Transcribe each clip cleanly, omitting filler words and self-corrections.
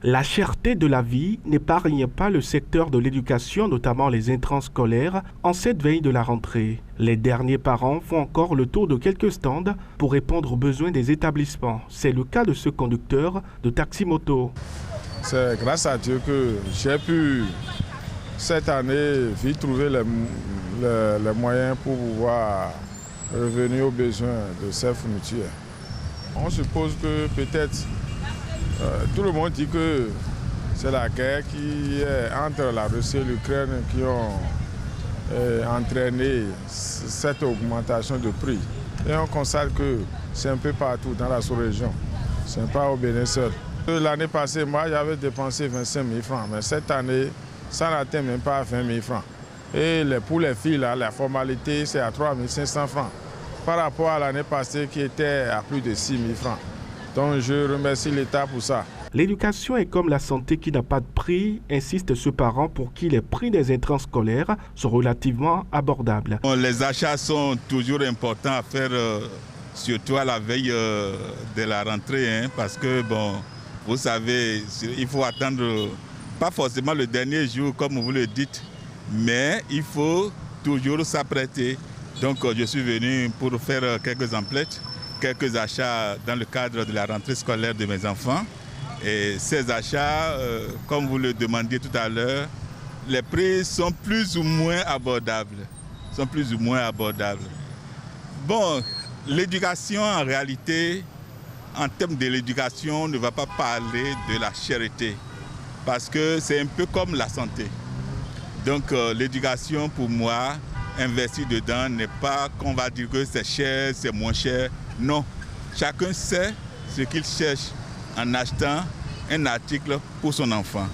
La cherté de la vie n'épargne pas le secteur de l'éducation, notamment les intrants scolaires, en cette veille de la rentrée. Les derniers parents font encore le tour de quelques stands pour répondre aux besoins des établissements. C'est le cas de ce conducteur de taxi-moto. C'est grâce à Dieu que j'ai pu, cette année, vite trouver les moyens pour pouvoir revenir aux besoins de ces fournitures. On suppose que peut-être tout le monde dit que c'est la guerre qui est entre la Russie et l'Ukraine qui ont entraîné cette augmentation de prix. Et on constate que c'est un peu partout dans la sous-région. Ce n'est pas au Bénin seul. L'année passée, moi, j'avais dépensé 25 000 francs, mais cette année, ça n'atteint même pas 20 000 francs. Et pour les filles, là, la formalité, c'est à 3 500 francs, par rapport à l'année passée qui était à plus de 6 000 francs. Donc je remercie l'État pour ça. L'éducation est comme la santé qui n'a pas de prix, insiste ce parent pour qui les prix des intrants scolaires sont relativement abordables. Les achats sont toujours importants à faire, surtout à la veille de la rentrée, parce que, bon, vous savez, il faut attendre, pas forcément le dernier jour comme vous le dites, mais il faut toujours s'apprêter. Donc je suis venu pour faire quelques emplettes, quelques achats dans le cadre de la rentrée scolaire de mes enfants. Et ces achats, comme vous le demandiez tout à l'heure, les prix sont plus ou moins abordables. Bon, l'éducation en réalité, en termes de l'éducation, on ne va pas parler de la charité, parce que c'est un peu comme la santé. Donc l'éducation pour moi, investir dedans n'est pas qu'on va dire que c'est cher, c'est moins cher. Non, chacun sait ce qu'il cherche en achetant un article pour son enfant.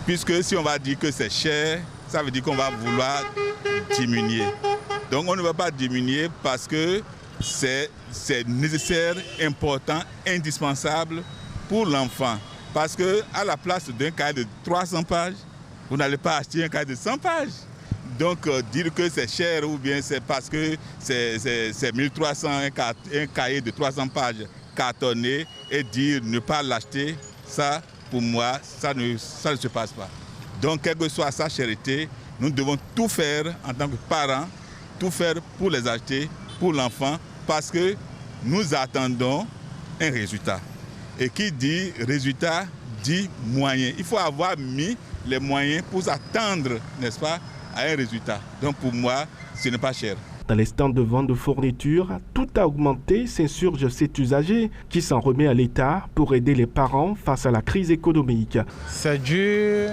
Puisque si on va dire que c'est cher, ça veut dire qu'on va vouloir diminuer. Donc on ne va pas diminuer parce que c'est nécessaire, important, indispensable pour l'enfant. Parce qu'à la place d'un cahier de 300 pages, vous n'allez pas acheter un cahier de 100 pages. Donc dire que c'est cher ou bien c'est parce que c'est 1300, un cahier de 300 pages cartonné et dire ne pas l'acheter, ça pour moi, ça ne se passe pas. Donc quelle que soit sa charité, nous devons tout faire en tant que parents, tout faire pour les acheter, pour l'enfant, parce que nous attendons un résultat. Et qui dit résultat dit moyen. Il faut avoir mis les moyens pour attendre, n'est-ce pas, à un résultat. Donc pour moi, ce n'est pas cher. Dans les stands de vente de fournitures, tout a augmenté, s'insurge cet usager qui s'en remet à l'État pour aider les parents face à la crise économique. C'est dû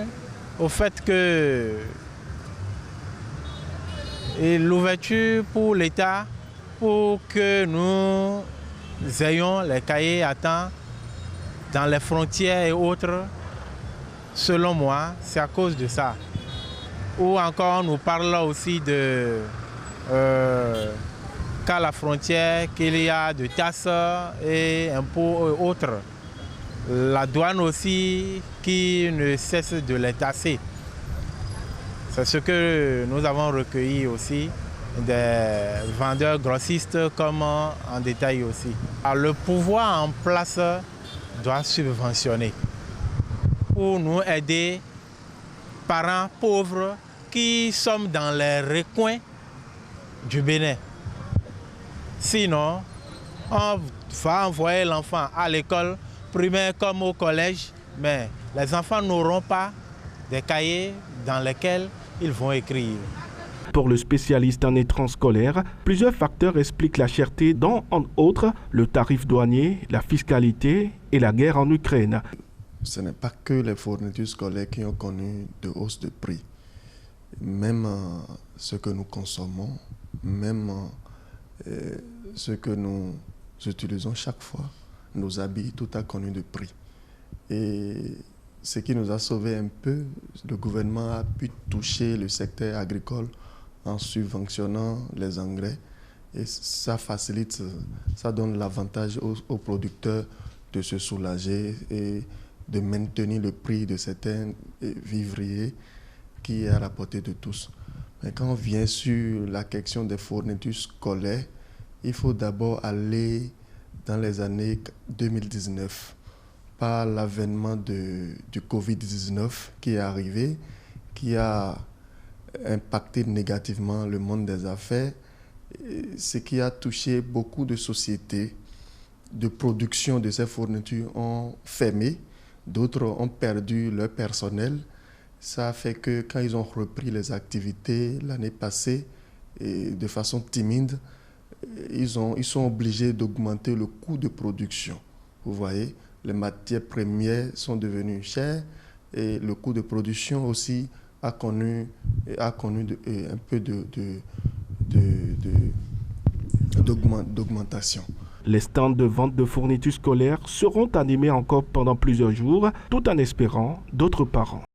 au fait que l'ouverture pour l'État, pour que nous ayons les cahiers à temps dans les frontières et autres, selon moi, c'est à cause de ça. Ou encore, on nous parle aussi de qu'à la frontière, qu'il y a de taxes et impôts et autres. La douane aussi qui ne cesse de les tasser. C'est ce que nous avons recueilli aussi des vendeurs grossistes comme en détail aussi. Alors, le pouvoir en place doit subventionner pour nous aider, parents pauvres qui sommes dans les recoins du Bénin. Sinon, on va envoyer l'enfant à l'école primaire comme au collège, mais les enfants n'auront pas des cahiers dans lesquels ils vont écrire. Pour le spécialiste en étrants scolaires, plusieurs facteurs expliquent la cherté, dont, entre autres, le tarif douanier, la fiscalité et la guerre en Ukraine. Ce n'est pas que les fournitures scolaires qui ont connu de hausse de prix. Même ce que nous consommons, même ce que nous utilisons chaque fois, nos habits, tout a connu de prix. Et ce qui nous a sauvé un peu, le gouvernement a pu toucher le secteur agricole en subventionnant les engrais. Et ça facilite, ça donne l'avantage aux producteurs de se soulager et de maintenir le prix de certains vivriers qui est à la portée de tous. Mais quand on vient sur la question des fournitures scolaires, il faut d'abord aller dans les années 2019 par l'avènement du Covid-19 qui est arrivé, qui a impacté négativement le monde des affaires, ce qui a touché beaucoup de sociétés de production de ces fournitures ont fermé, d'autres ont perdu leur personnel. Ça a fait que quand ils ont repris les activités l'année passée, et de façon timide, ils sont obligés d'augmenter le coût de production. Vous voyez, les matières premières sont devenues chères et le coût de production aussi a connu un peu d'augmentation. Les stands de vente de fournitures scolaires seront animés encore pendant plusieurs jours, tout en espérant d'autres parents.